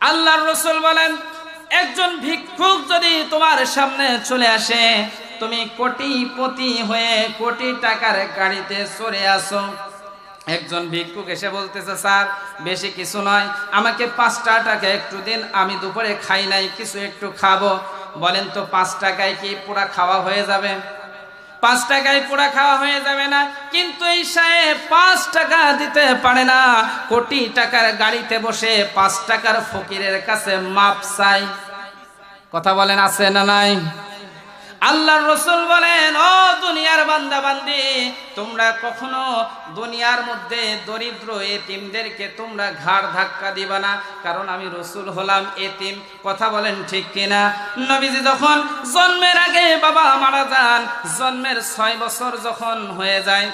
আল্লাহর রাসূল বলেন, একজন ভিক্ষুক যদি তোমার সামনে চলে আসে, তুমি কোটিপতি হয়ে কোটি টাকার গাড়িতে চড়ে আসো। একজন ভিক্ষুক এসে বলতেছে, স্যার বেশি কিছু নয়, আমাকে 5টা টাকা একটু দিন, আমি দুপুরে খাই নাই, কিছু একটু খাবো। বলেন তো 5 টাকায় কি পুরা খাওয়া হয়ে যাবে? 5 টাকায় পুরা খাওয়া হয়ে যাবে না। কিন্তু এই সাহেব 5 টাকা দিতে পারে না, কোটি টাকার গাড়িতে বসে 5 টাকার ফকিরের কাছে মাপ চাই। কথা বলেন, আছে না নাই? আল্লাহর রাসূল বলেন, ও দুনিয়ার বান্দা বান্দি, তোমরা কখনো দুনিয়ার মধ্যে দরিদ্র এতিমদেরকে তোমরা ঘাড় ধাক্কা দিবা না, কারণ আমি রাসূল হলাম এতিম। কথা বলেন ঠিক কিনা? নবীজি যখন জন্মের আগে বাবা মারা যান, জন্মের 6 বছর যখন হয়ে যায়,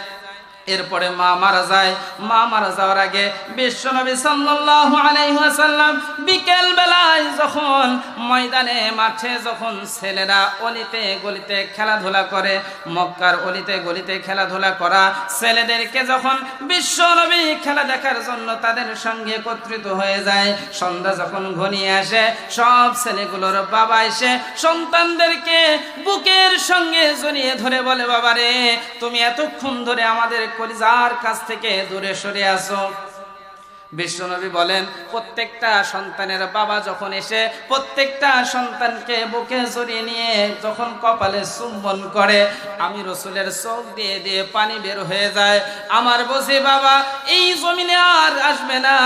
এরপরে মা মারা যায়। মা মারা যাওয়ার আগে বিশ্বনবী সাল্লাল্লাহু আলাইহি ওয়াসাল্লাম বিকেল বেলায় যখন ময়দানে মাঠে যখন ছেলেরা অলিতে গলিতে খেলাধুলা করে, মক্কার অলিতে গলিতে খেলাধুলা করা ছেলেদেরকে যখন বিশ্বনবী খেলা দেখার জন্য তাদের সঙ্গে একত্রিত হয়ে যায়, সন্ধ্যা যখন ঘনিয়ে আসে, সব ছেলেগুলোর বাবা এসে সন্তানদেরকে বুকের সঙ্গে জড়িয়ে ধরে বলে, বাবারে তুমি এতক্ষণ ধরে আমাদের কলিজার কাছ থেকে দূরে সরে আসো। বিশ্বনবী বলেন, প্রত্যেকটা সন্তানের বাবা যখন এসে প্রত্যেকটা সন্তানকে বুকে জড়িয়ে নিয়ে যখন কপালে চুম্বন করে, আমি রাসূলের চোখ দিয়ে দিয়ে পানি বের হয়ে যায়। আমার বুঝি বাবা এই জমিনে আর আসবে না।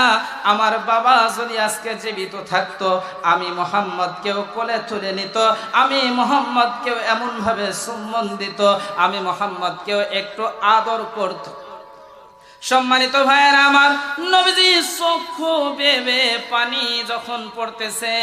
আমার বাবা যদি আজকে জীবিত থাকতো, আমি মুহাম্মদকেও কোলে তুলে নিত, আমি মুহাম্মদকেও এমন ভাবে চুম্বন দিত, আমি মুহাম্মদকেও একটু আদর করত। সম্মানিত ভাইয়েরা আমার, নবীজি চক্ষু বেবে পানি যখন পড়তেছে,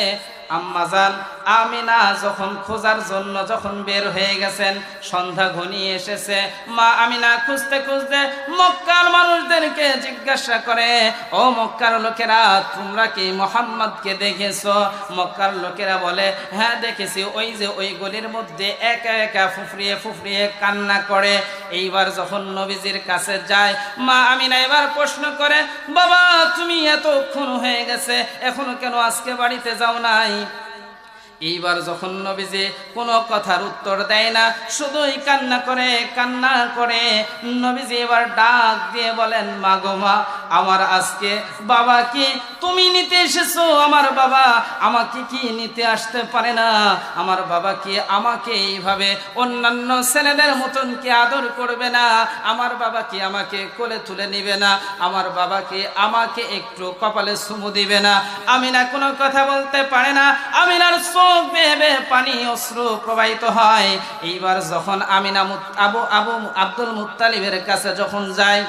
আম্মাজান আমিনা যখন খোঁজার জন্য যখন বের হয়ে গেছেন, সন্ধ্যা ঘনিয়ে এসেছে, মা আমিনা খুঁজতে খুঁজতে মক্কার মানুষদেরকে জিজ্ঞাসা করে, ও মক্কার লোকেরা, তোমরা কি মুহাম্মদকে দেখেছো? মক্কার লোকেরা বলে, হ্যাঁ দেখেছি, ওই যে ওই গলির মধ্যে একা একা ফুফরিয়ে ফুফরিয়ে কান্না করে। এইবার যখন নবীজির কাছে যায়, মা আমিনা এবার প্রশ্ন করে, বাবা তুমি এতক্ষণ হয়ে গেছে, এখনো কেন আজকে বাড়িতে যাও নাই? এইবার যখন নবীজি কোনো কথার উত্তর দেয় না, শুধুই কান্না করে, নবীজি এবার ডাক দিয়ে বলেন, মা গো মা, আমার আজকে বাবা কি তুমি নিতে এসেছো? আমার বাবা আমাকে কি নিতে আসতে পারে না? আমার বাবা কি আমাকে এইভাবে অন্যান্য ছেলেদের মতন কি আদর করবে না? আমার বাবা কি আমাকে কোলে তুলে নিবে না? আমার বাবা কি আমাকে একটু কপালে চুমু দিবে না? আমিনা কোনো কথা বলতে পারে না। আমিনার চোখ বেয়ে পানি অশ্রু প্রবাহিত হয়। এইবার যখন আমিনা আব্দুল মুত্তালিবের কাছে যখন যায়,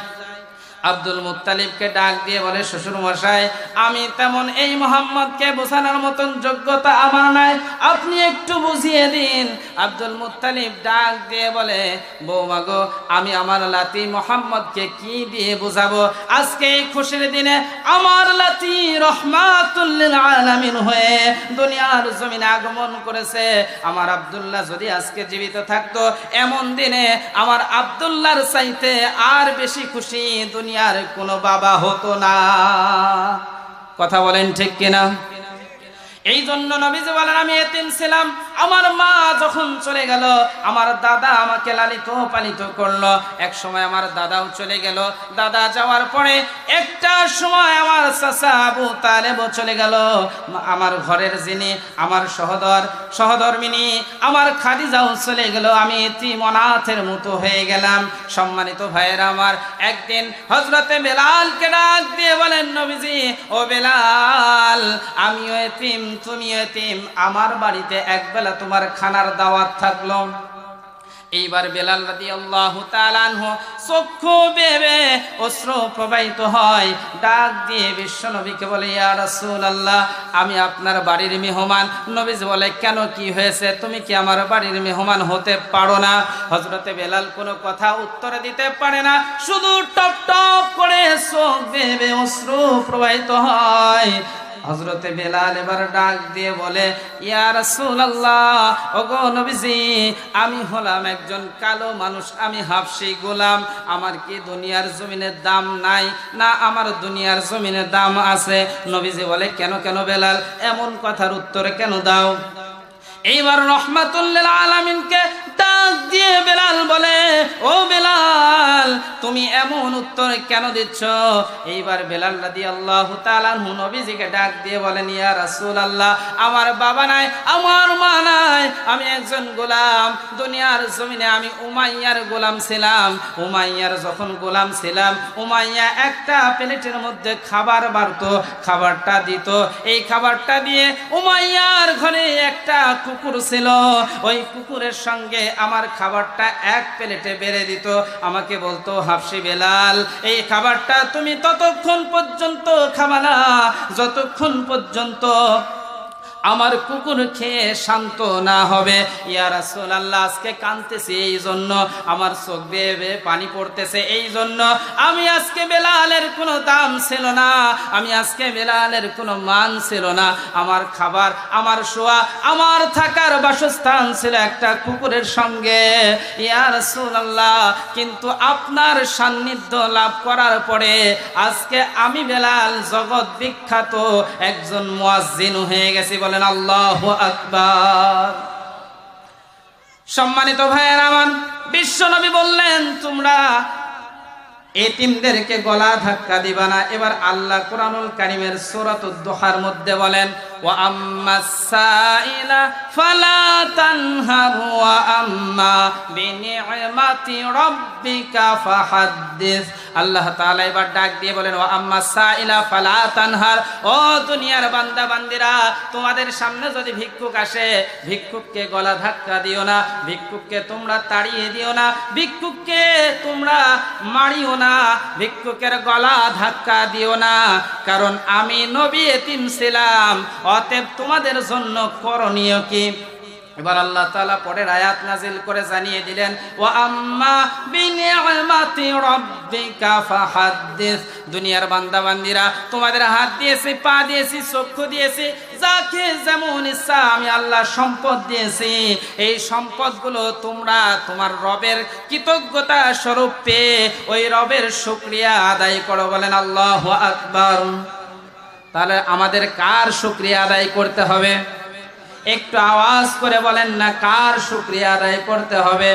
আব্দুল মুত্তালিবকে ডাক দিয়ে বলে, শ্বশুর মশাই, আমি তেমন এই মুহাম্মদকে বোঝানোর মতন যোগ্যতা আমার নাই, আপনি একটু বুঝিয়ে দিন। আব্দুল মুত্তালিব ডাক দিয়ে বলে, বৌমা গো, আমি আমার লাতি মুহাম্মদকে কি দিয়ে বুঝাবো? আজকে এই খুশির দিনে আমার লাতি রহমাতুল লিল আলামিন হয়ে দুনিয়ার জমিনে আগমন করেছে। আমার আব্দুল্লাহ যদি আজকে জীবিত থাকতো, এমন দিনে আমার আব্দুল্লাহর চাইতে আর বেশি খুশি দুনিয়ার কোনো বাবা হতো না। কথা বলেন ঠিক কিনা? এই জন্য নবীজি বলেন, আমি এতিম ছিলাম, আমার মা যখন চলে গেল, আমার দাদা আমাকে লালিত পালিত করলো। এক সময় আমার দাদাও চলে গেল। দাদা যাওয়ার পরে একটা সময় আমার চাচা আবু তালেবও চলে গেল। আমার ঘরের যিনি আমার সহধর্মিনী আমার খাদিজাও চলে গেল। আমি এতিম অনাথের মতো হয়ে গেলাম। সম্মানিত ভাইয়েরা আমার, একদিন হযরতে বেলালকে ডাক দিয়ে বলেন, নবীজি ও বেলাল, আমিও এতিম তুমিও এতিম, আমার বাড়িতে একবেলা তোমার খানার দাওয়াত থাকলো। এইবার বেলাল রাদিয়াল্লাহু তাআলা আনহু চক্ষু বেয়ে অশ্রু প্রবাহিত হয়, ডাক দিয়ে বিশ্বনবীকে বলে, ইয়া রাসূলুল্লাহ, আমি আপনার বাড়ির মেহমান। নবীজি বলে, কেন কি হয়েছে? তুমি কি আমার বাড়ির মেহমান হতে পারো না? হযরতে বেলাল কোনো কথা উত্তর দিতে পারে না, শুধু টপ টপ করে চোখ বেয়ে অশ্রু প্রবাহিত হয়। হযরতে বেলাল এবার ডাক দিয়ে বলে, ইয়া রাসূলুল্লাহ, ওগো নবীজি, আমি হলাম একজন কালো মানুষ, আমি হাবশী গোলাম, আমার কি দুনিয়ার জমিনের দাম নাই? না, আমার দুনিয়ার জমিনের দাম আছে। নবীজি বলে, কেন কেন বেলাল, এমন কথার উত্তর কেন দাও? এইবার রাহমাতুল লিল আলামিনকে ডাক দিয়ে বেলাল বলে, ও বেলাল, তুমি এমন উত্তর কেন দিচ্ছ? এইবার বেলাল রাদিয়াল্লাহু তাআলা আনহু নবীজিকে ডাক দিয়ে বলেন, ইয়া রাসূলুল্লাহ, আমার বাবা নাই, আমার মা নাই, আমি একজন গোলাম, দুনিয়ার জমিনে আমি উমাইয়ার গোলাম ছিলাম। উমাইয়ার যখন গোলাম ছিলাম, উমাইয়া একটা প্লেটের মধ্যে খাবার বাড়তো, খাবারটা দিত, এই খাবারটা দিয়ে উমাইয়ার ঘরে একটা কুকুর ছিল, ওই কুকুরের সঙ্গে আমার খাবারটা এক প্লেটে বেড়ে দিত। আমাকে বলতো, হাবশী বেলাল, এই খাবারটা তুমি ততক্ষণ পর্যন্ত খাবা না যতক্ষণ পর্যন্ত আমার কুকুর খেয়ে শান্ত না হবে। ইয়া রাসূলুল্লাহ, আজকে কাঁদতেছি এই জন্য, আমার চোখ বেয়ে বেয়ে পানি পড়তেছে এই জন্য। আমি আজকে বেলালের কোনো দাম ছিল না, আমি আজকে বেলালের কোনো মান ছিল না। আমার খাবার, আমার শোয়া, আমার থাকার বাসস্থান ছিল একটা কুকুরের সঙ্গে। ইয়া রাসূলুল্লাহ, কিন্তু আপনার সান্নিধ্য লাভ করার পরে আজকে আমি বেলাল জগৎ বিখ্যাত একজন মুয়াজ্জিন হয়ে গেছি। বলেন আল্লাহু আকবার। সম্মানিত ভাইয়েরা আমার, বিশ্ব নবী বললেন, তোমরা এতিমদেরকে গলা ধাক্কা দিবা না। এবার আল্লাহ কোরআনুল কারীমের সূরাতুদ দুহার মধ্যে বলেন, ওয়া আম্মাস সাইলা ফালা তানহার ওয়া আম্মা বিনি'মাতি রাব্বিকা ফাহাদ্দিস। আল্লাহ তাআলা এবার ডাক দিয়ে বলেন, ওয়া আম্মাস সাইলা ফালা তানহার, ও দুনিয়ার বান্দা বান্দিরা, তোমাদের সামনে যদি ভিক্ষুক আসে, ভিক্ষুককে গলা ধাক্কা দিও না, ভিক্ষুককে তোমরা তাড়িয়ে দিও না, ভিক্ষুককে তোমরা মারিও না, ভিক্ষুকের গলা ধাক্কা দিও না, কারণ আমি নবী এতিম ছিলাম, অতএব তোমাদের জন্য করণীয় কি? এবার আল্লাহ তাআলা পরের আয়াত নাজিল করে জানিয়ে দিলেন, ওয়া আম্মা বিনি'মাতি রাব্বিকা ফাহাদ্দিস। দুনিয়ার বান্দা বান্দিরা, তোমাদের হাত দিয়েছি, পা দিয়েছি, চক্ষু দিয়েছি, যাকে যেমন ইচ্ছা আমি আল্লাহ সম্পদ দিয়েছি, এই সম্পদগুলো তোমরা তোমার রবের কৃতজ্ঞতা স্বরূপ পেয়ে ওই রবের শুকরিয়া আদায় করো। বলেন আল্লাহু আকবার। তাহলে আমাদের কার শুকরিয়া আদায় করতে হবে? একটু আওয়াজ করে বলেন না, কার শুকরিয়া আদায় করতে হবে?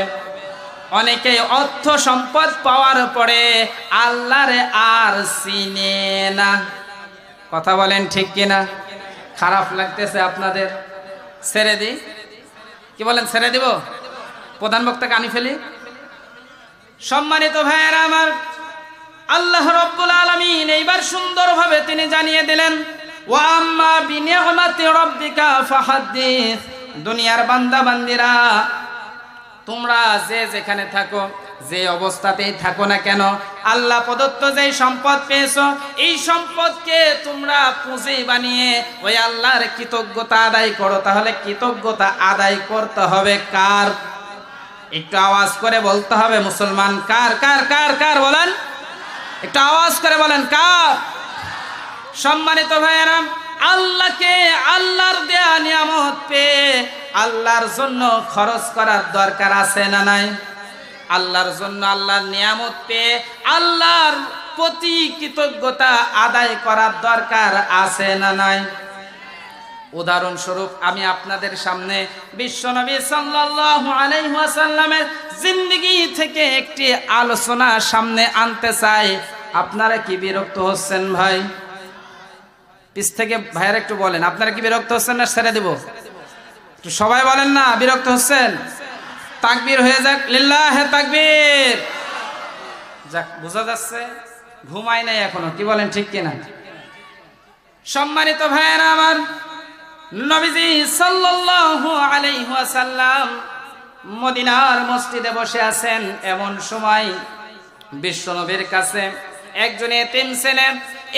অনেকে অর্থ সম্পদ পাওয়ার পরে আল্লাহরে আর চিনে না। কথা বলেন ঠিক কিনা? খারাপ লাগতেছে আপনাদের? ছেড়ে দিই? কি বলেন, ছেড়ে দিব? প্রধান বক্তাকে আনি ফেলি? সম্মানিত ভাইয়েরা আমার, আল্লাহ রাব্বুল আলামিন এইবার সুন্দরভাবে তিনি জানিয়ে দিলেন, ওয়া আম্মা বিনি'মাতি রাব্বিকা ফাহাদ্দিস। দুনিয়ার বান্দা বান্দিরা, তোমরা যে যেখানে থাকো, যে অবস্থাতেই থাকো না কেন, আল্লাহ প্রদত্ত যে সম্পদ পেয়েছো, এই সম্পদকে তোমরা পুঁজি বানিয়ে ওই আল্লাহর কৃতজ্ঞতা আদায় করো। তাহলে কৃতজ্ঞতা আদায় করতে হবে কার? একটু আওয়াজ করে বলতে হবে, মুসলমান কার কার কার কার বলেন, একটু আওয়াজ করে বলেন কার? সম্মানিত ভাইয়েরা, আল্লাহকে, আল্লাহর দেয়া নিয়ামত পেয়ে আল্লাহর জন্য খরচ করার দরকার আছে না নাই? আল্লাহর জন্য, আল্লাহর নিয়ামত পেয়ে আল্লাহর প্রতি কৃতজ্ঞতা আদায় করার দরকার আছে না নাই? উদাহরণস্বরূপ আমি আপনাদের সামনে বিশ্বনবী সাল্লাল্লাহু আলাইহি ওয়াসাল্লামের জিন্দেগি থেকে একটি আলোচনা সামনে আনতে চাই। আপনারা কি বিরক্ত হচ্ছেন ভাই? পিছ থেকে ভাইয়েরা একটু বলেন, আপনারা কি বিরক্ত হচ্ছেন না ছেড়ে দেব? একটু সবাই বলেন না, বিরক্ত হচ্ছেন? তাকবীর হয়ে যাক, লিল্লাহে তাকবীর। যাক, বোঝা যাচ্ছে ঘুমায় নাই এখনো। কি বলেন ঠিক কিনা? সম্মানিত ভাইয়েরা আমার, নবীজি সাল্লাল্লাহু আলাইহি ওয়াসাল্লাম মদিনার মসজিদে বসে আছেন। এমন সময় বিশ্বনবীর কাছে একজন এতিম ছেলে,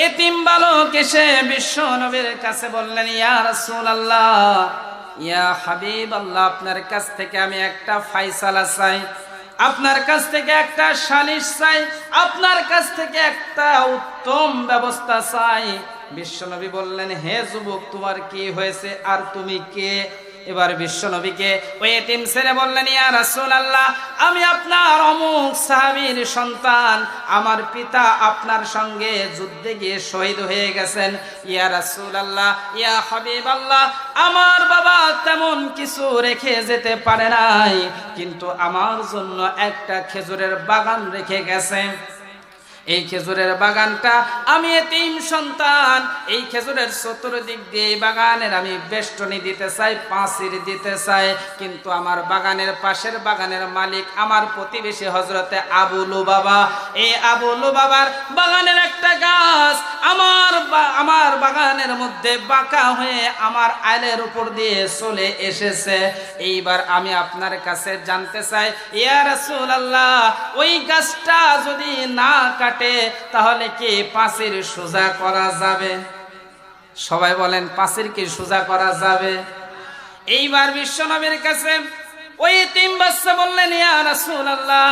এতিম বালক এসে বিশ্বনবীর কাছে বললেন, ইয়া রাসূলুল্লাহ, ইয়া হাবিবাল্লাহ, আপনার কাছ থেকে আমি একটা ফায়সালা চাই, আপনার কাছ থেকে একটা সালিশ চাই, আপনার কাছ থেকে একটা উত্তম ব্যবস্থা চাই। বিশ্বনবী বললেন, হে যুবক, তোমার কি হয়েছে আর তুমি কে? এবার বিশ্বনবীকে ওই এতিম ছেলে বললেন, ইয়া রাসূলুল্লাহ, আমি আপনার অমুক সাহাবীর সন্তান, আমার পিতা আপনার সঙ্গে যুদ্ধে গিয়ে শহীদ হয়ে গেছেন। ইয়া রাসূলুল্লাহ, ইয়া হাবিবাল্লাহ, আমার বাবা তেমন কিছু রেখে যেতে পারে নাই, কিন্তু আমার জন্য একটা খেজুরের বাগান রেখে গেছে। এই খেজুরের বাগানটা আমি এতিম সন্তান, এই খেজুরের চতুর্দিক দিয়ে এই বাগানের আমি বেষ্টনী দিতে চাই, পাঁচির দিতে চাই, কিন্তু আমার বাগানের পাশের বাগানের মালিক আমার প্রতিবেশী হযরতে আবু লুবাবা। এই আবু লুবাবার বাগানের একটা গাছ আমার বাগানের মধ্যে বাঁকা হয়ে আমার আইলের উপর দিয়ে চলে এসেছে। এইবার আমি আপনার কাছে জানতে চাই, ইয়া রাসূলুল্লাহ, ওই গাছটা যদি না তাহলে কি পাঁচির সোজা করা যাবে? সবাই বলেন, পাঁচির কি সোজা করা যাবে? এইবার বিশ্বনবীর কাছে ওই এতিম বাচ্চা বললেন, ইয়া রাসূলুল্লাহ,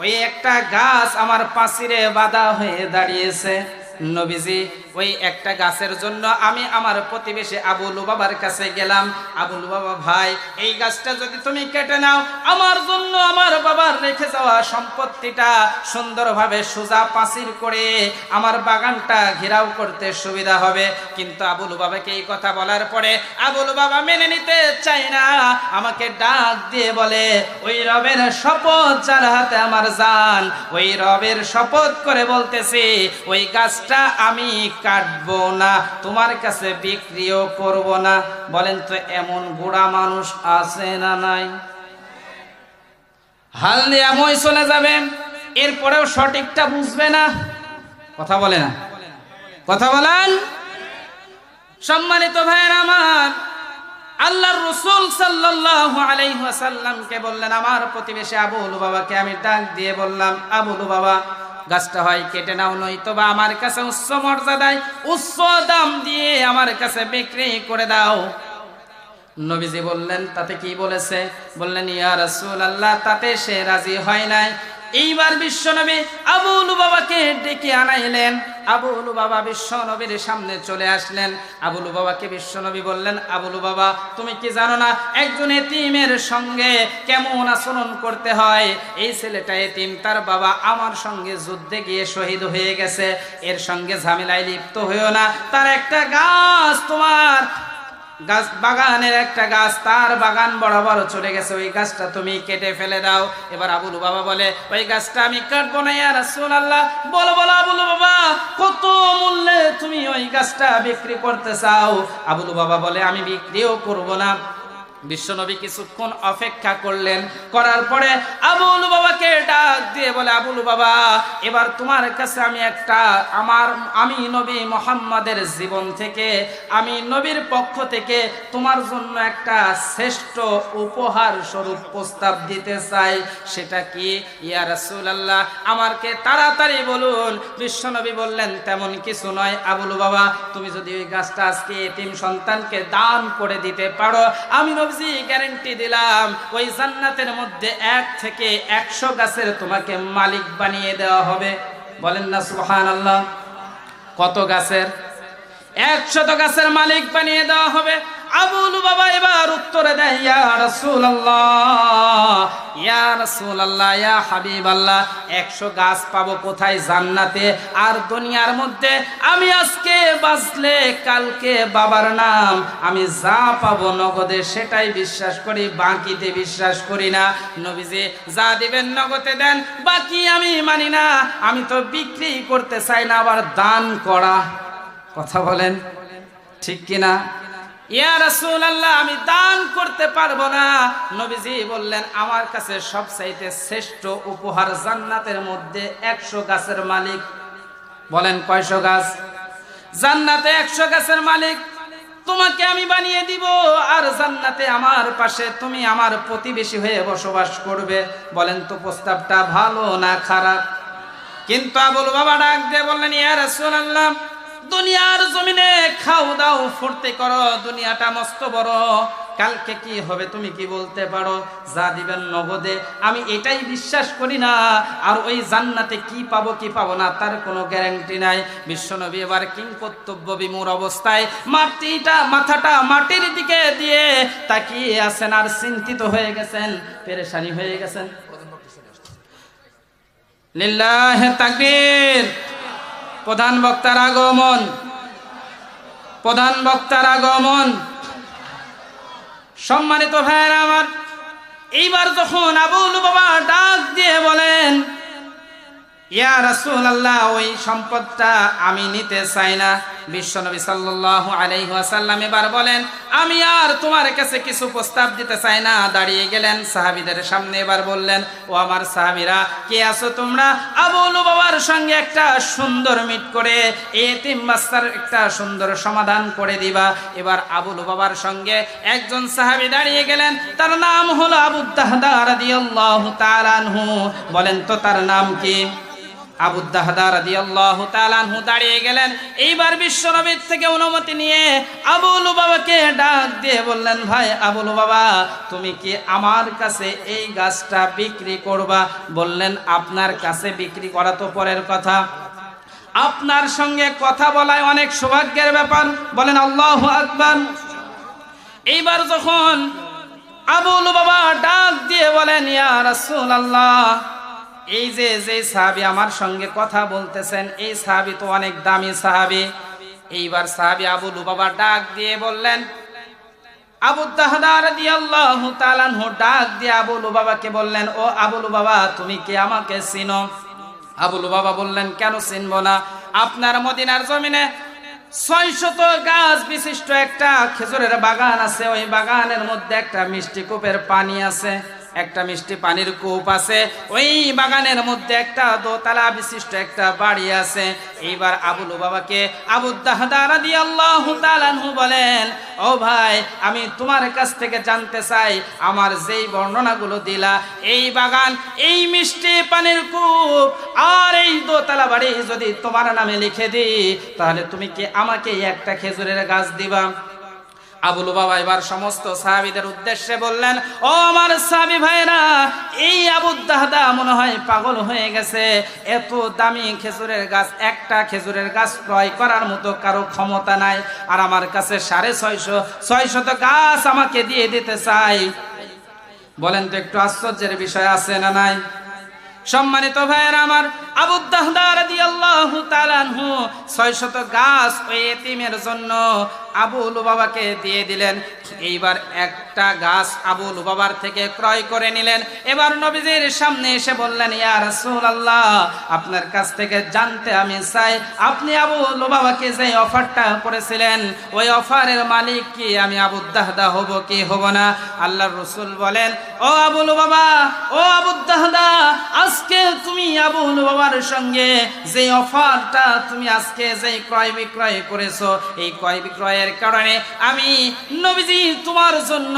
ওই একটা গাছ আমার পাঁচিরে বাঁধা হয়ে দাঁড়িয়েছে। নবীজি ওই একটা গাছের জন্য আমি আমার প্রতিবেশী আবু লুবাবার কাছে গেলাম। আবু লুবাবা ভাই, এই গাছটা যদি তুমি কেটে নাও, আমার জন্য আমার বাবার রেখে যাওয়া সম্পত্তিটা সুন্দরভাবে সোজা পাঁচির করে আমার বাগানটা ঘেরাও করতে সুবিধা হবে। কিন্তু আবু লুবাবাকে এই কথা বলার পরে আবু লুবাবা মেনে নিতে চায় না, আমাকে ডাক দিয়ে বলে, ওই রবের শপথ যার হাতে আমার জান, ওই রবের শপথ করে বলতেছি, ওই গাছটা আমি কাটবো না, তোমার কাছে বিক্রিও করব না। বলেন তো, এমন বুড়া মানুষ আছে না নাই? হাল দিয়ে মই চলে যাবে, এরপরেও সঠিকটা বুঝবে না। কথা বলে না, কথা বলেন। সম্মানিত ভাইয়ের আমার, আল্লাহর রাসূল সাল্লাল্লাহু আলাইহি ওয়াসাল্লামকে বললেন, আমার প্রতিবেশী আবু লুবাবাকে আমি ডাক দিয়ে বললাম, আবু লুবাবা, গাছটা হয় কেটে নাও, নয়তো বা আমার কাছে উচ্চ মর্যাদায় উচ্চ দাম দিয়ে আমার কাছে বিক্রি করে দাও। নবীজি বললেন, তাতে কি বলেছে? বললেন, ইয়া রাসূলুল্লাহ, তাতে সে রাজি হয় নাই। এইবার বিশ্বনবী আবু লুবাবাকে ডেকে আনাইলেন। আবু লুবাবা বিশ্বনবীর সামনে চলে আসলেন। আবু লুবাবাকে বিশ্বনবী বললেন, আবু লুবাবা, তুমি কি জানো না একজন এতিমের সঙ্গে কেমন আচরণ করতে হয়? এই ছেলেটা এতিম, তার বাবা আমার সঙ্গে যুদ্ধে গিয়ে শহীদ হয়ে গেছে, এর সঙ্গে ঝামেলায় লিপ্ত হইও না। তার একটা গাছ, তোমার গাছ, বাগানের একটা গাছ তার বাগান বরাবর চলে গেছে, ওই গাছটা তুমি কেটে ফেলে দাও। এবার আবু লুবাবা বলে, ওই গাছটা আমি কাটবো না ইয়া রাসূলুল্লাহ। বলো বলো আবু লুবাবা, কত মূল্যে তুমি ওই গাছটা বিক্রি করতে চাও? আবু লুবাবা বলে, আমি বিক্রিও করব না। বিশ্বনবী কিছুক্ষণ অপেক্ষা করলেন, করার পরে আবু লুবাবাকে ডাক দিয়ে বলে, আবু লুবাবা, এবার তোমার কাছে আমি একটা আমি নবী মুহাম্মাদের জীবন থেকে, আমি নবীর পক্ষ থেকে তোমার জন্য একটা শ্রেষ্ঠ উপহার স্বরূপ প্রস্তাব দিতে চাই। সেটা কি? ইয়া রাসূলুল্লাহ, আমাকে তাড়াতাড়ি বলুন। বিশ্বনবী বললেন, তেমন কিছু নয় আবু লুবাবা, তুমি যদি ওই গাছটা আজকে এতিম সন্তানকে দান করে দিতে পারো, আমি নবীজি গ্যারান্টি দিলাম ওই জান্নাতের মধ্যে 1 থেকে 100 গাছের তোমাকে মালিক বানিয়ে দেওয়া হবে। বলেন না সুবহানাল্লাহ। কত গাছের? 100 গাছের মালিক বানিয়ে দেওয়া হবে। আবু লুবাবা এবার উত্তরে দেয়, ইয়া রাসূলুল্লাহ, ইয়া রাসূলুল্লাহ, ইয়া হাবিবাল্লাহ, 100 গাছ পাবো কোথায় জান্নাতে? আর দুনিয়ার মধ্যে আমি আজকে বাঁচলে কালকে বাবার নাম, আমি যা পাবো নগদে সেটাই বিশ্বাস করি, বাকিতে বিশ্বাস করি না। নবীজি যা দিবেন নগদে দেন, বাকি আমি মানি না। আমি তো বিক্রি করতে চাই না, আবার দান করা। কথা বলেন ঠিক কিনা? ইয়া রাসূলুল্লাহ, আমি দান করতে পারবো না। নবীজি বললেন, আমার কাছে সবচাইতে শ্রেষ্ঠ উপহার জান্নাতের মধ্যে 100 গাছের মালিক। বলেন কয়শো গাছ? জান্নাতে 100 গাছের মালিক তোমাকে আমি বানিয়ে দিব, আর জান্নাতে আমার পাশে তুমি আমার প্রতিবেশী হয়ে বসবাস করবে। বলেন তো প্রস্তাবটা ভালো না খারাপ? কিন্তু আবু লুবাবা ডাক দিয়ে বললেন, ইয়া রাসূলুল্লাহ, দুনিয়ার জমিনে খাও দাও ফুর্তি করো, দুনিয়াটা মস্ত বড়, কালকে কি হবে তুমি কি বলতে পারো? যা দিবেন নগদে। আমি এটাই বিশ্বাস করি না। আর ওই জান্নাতে কি পাবো কি পাবো না তার কোনো গ্যারান্টি নাই। বিশ্বনবী এবার কিংকর্তব্য বিমূঢ় অবস্থায় মাথাটা মাটির দিকে দিয়ে তাকিয়ে আছেন আর চিন্তিত হয়ে গেছেন, পেরেশানি হয়ে গেছেন। লিল্লাহে তাকবীর। প্রধান বক্তার আগমন, প্রধান বক্তার আগমন। সম্মানিত ভাইয়েরা আমার, এইবার যখন আবু লুবাবা ডাক দিয়ে বলেন, ইয়া রাসূলুল্লাহ, ওই সম্পদটা আমি নিতে চাই না। বিশ্বনবী সাল্লাল্লাহু আলাইহি ওয়াসাল্লাম এবার বলেন, আমি আর তোমার কাছে কিছু প্রস্তাব দিতে চাই না। দাঁড়িয়ে গেলেন সাহাবীদের সামনে, এবার বললেন, ও আমার সাহাবীরা, কে আছো তোমরা? আবু লুবাবার সঙ্গে একটা সুন্দর মিট করে এতিম বাচ্চার একটা সুন্দর সমাধান করে দিবা। এবার আবু লুবাবার সঙ্গে একজন সাহাবী দাঁড়িয়ে গেলেন, তার নাম হলো আবু দাহদা রাদিয়াল্লাহু তাআলা আনহু। বলেন তো তার নাম কি? আবু দাহদা রাদিয়াল্লাহু তাআলা আনহু দাঁড়িয়ে গেলেন। এইবার বিশ্বনবীর থেকে অনুমতি নিয়ে আবু লুবাবাকে ডাক দিয়ে বললেন, ভাই আবু লুবাবা, তুমি কি আমার কাছে এই গাছটা বিক্রি করবা? বললেন, আপনার কাছে বিক্রি করা তো পরের কথা, আপনার সঙ্গে কথা বলায় অনেক সৌভাগ্যের ব্যাপার। বলেন আল্লাহু আকবার। এইবার যখন আবু লুবাবা ডাক দিয়ে বলেন, ইয়া রাসূলুল্লাহ, এই যে সাহাবী আমার সঙ্গে কথা বলতেছেন, এই সাহাবী তো অনেক দামি সাহাবী। এইবার সাহাবী আবু লুবাবা ডাক দিয়ে বললেন, আবু দাহদা রাদিয়াল্লাহু তাআলা আনহু ডাক দিয়ে আবু লুবাবাকে বললেন, ও আবু লুবাবা, তুমি কি আমাকে চিনো? আবু লুবাবা বললেন, কেন চিনবো না? আপনার মদিনার জমিনে 600 গাছ বিশিষ্ট একটা খেজুরের বাগান আছে। ওই বাগানের মধ্যে একটা মিষ্টি কূপের পানি আছে, একটা মিষ্টি পানির কূপ আছে। ওই বাগানের মধ্যে একটা দোতলা বিশিষ্ট একটা বাড়ি আছে। এইবার আবু লুবাবাকে আবু দাহদা রাদিয়াল্লাহু তাআলা আনহু বলেন, ও ভাই, আমি তোমার কাছ থেকে জানতে চাই, আমার যেই বর্ণনাগুলো দিলা, এই বাগান, এই মিষ্টি পানির কূপ আর এই দোতলা বাড়ি যদি তোমার নামে লিখে দিই, তাহলে তুমি কি আমাকে একটা খেজুরের গাছ দিবা? আবু লুবাবা এবার সমস্ত সাহাবীদের উদ্দেশ্যে বললেন, ও আমার সাহাবী ভাইরা, এই আবু দাহদা মনে হয় পাগল হয়ে গেছে। এত দামি খেজুরের গাছ, একটা খেজুরের গাছ ক্রয় করার মতো কারো ক্ষমতা নাই, আর আমার কাছে 650 গাছ আমাকে দিয়ে দিতে চাই। বলেন তো, একটু আশ্চর্যের বিষয় আছে না নাই? সম্মানিত ভাইয়েরা আমার, আবু দাহদা রাদিয়াল্লাহু তাআলা আনহু 600 গাছ ওই এতিমের জন্য আবু লুবাবাকে দিয়ে দিলেন। এইবার একটা গাছ আবু লুবাবার থেকে ক্রয় করে নিলেন। এবার নবীজির সামনে এসে বললেন, ইয়া রাসূলুল্লাহ, আপনার কাছ থেকে জানতে আমি চাই, আপনি আবু লুবাবাকে যে অফারটা করেছিলেন, ওই অফারের মালিক কি আমি আবু দাহদা হব কি হব না? আল্লাহর রাসূল বলেন, ও আবু লুবাবা, ও আবু দাহদা, আজকে তুমি আবু লুবাবার সঙ্গে যে অফারটা তুমি আজকে যে ক্রয় বিক্রয় করেছো, এই ক্রয় বিক্রয়ের কারণে আমি নবীজি তোমার জন্য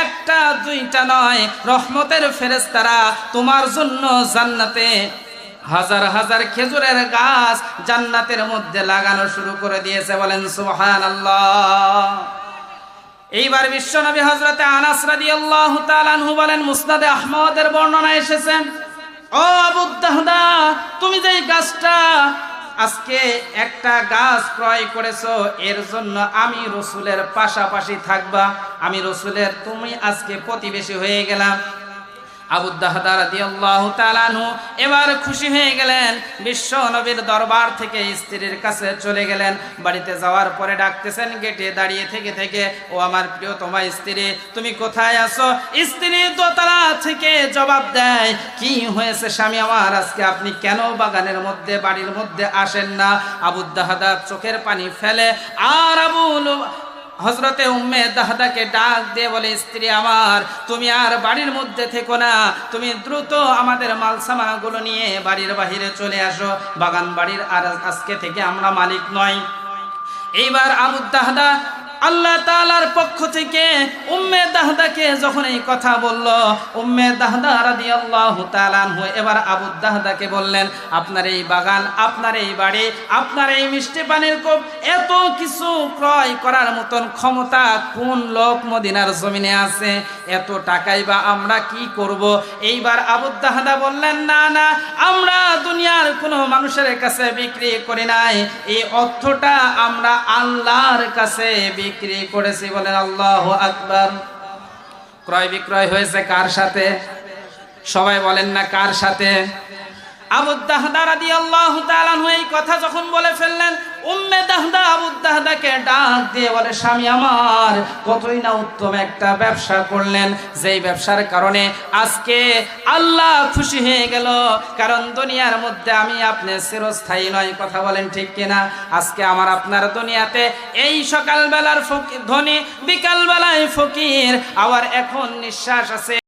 একটা দুইটা নয়, রহমতের ফেরেশতারা তোমার জন্য জান্নাতে হাজার হাজার খেজুরের গাছ জান্নাতের মধ্যে লাগানো শুরু করে দিয়েছে। বলেন সুবহানাল্লাহ। এইবার বিশ্বনবী হযরতে আনাস রাদিয়াল্লাহু তাআলা আনহু বলেন, মুসনাদে আহমদের বর্ণনা এসেছে, ও আবু দাহদা, তুমি যে গাছটা আজকে একটা গাছ ক্রয় করেছো, এর জন্য আমি রাসূলের পাশাপাশি থাকবা, আমি রাসূলের তুমি আজকে প্রতিবেশী হয়ে গেলাম। আবু দাহদা রাদিয়াল্লাহু তাআলা আনহু এবার খুশি হয়ে গেলেন। বিশ্ব নবীর দরবার থেকে স্ত্রীর কাছে চলে গেলেন। বাড়িতে যাওয়ার পরে ডাকতেছেন গেটে দাঁড়িয়ে থেকে থেকে, ও আমার প্রিয়তমা স্ত্রী, তুমি কোথায় আছো? স্ত্রী দোতলা থেকে জবাব দেয়, কি হয়েছে স্বামী আমার, আজকে আপনি কেন বাগানের মধ্যে বাড়ির মধ্যে আসেন না? আবু দাহদা চোখের পানি ফেলে আর হযরতে উম্মে দাহদাকে ডাক দিয়ে বলে, স্ত্রী আমার, তুমি আর বাড়ির মধ্যে থেকো না, তুমি দ্রুত আমাদের মালসামানাগুলো নিয়ে বাড়ির বাহিরে চলে আসো, বাগান বাড়ির আর আজকে থেকে আমরা মালিক নই। এইবার আবু দাহদা আল্লাহ তাআলার পক্ষ থেকে উম্মে দাহদাকে যখন এই কথা বলল, উম্মে দাহদা রাদিয়াল্লাহু তাআলা আনহু এবার আবু দাহদাকে বললেন, আপনার এই বাগান, আপনার এই বাড়ি, আপনার এই মিষ্টি পানির কূপ, এত কিছু ক্রয় করার মতন ক্ষমতা কোন লোক মদিনার জমিনে আছে? এত টাকাই বা আমরা কি করব? এইবার আবু দাহদা বললেন, না না, আমরা দুনিয়ার কোনো মানুষের কাছে বিক্রি করি নাই, এই অর্থটা আমরা আল্লাহর কাছে বিক্রি করেছি। বলেন আল্লাহু আকবার। ক্রয় বিক্রয় হয়েছে কার সাথে? সবাই বলেন না কার সাথে? আবু দাহদা রাদিয়াল্লাহু তাআলা আনহু এই কথা যখন বলে ফেললেন, উম্মে দাহদা আবু দাহদাকে ডাক দিয়ে বলে, স্বামী আমার, কতই না উত্তম একটা ব্যবসা করলেন, যেই ব্যবসার কারণে আজকে আল্লাহ খুশি হয়ে গেল। কারণ দুনিয়ার মধ্যে আমি আপনি চিরস্থায়ী নয়, কথা বলেন ঠিক কিনা? আজকে আমার আপনার দুনিয়াতে এই সকালবেলার ধনী, বিকালবেলায় ফকির, আবার এখন নিঃশ্বাস আছে।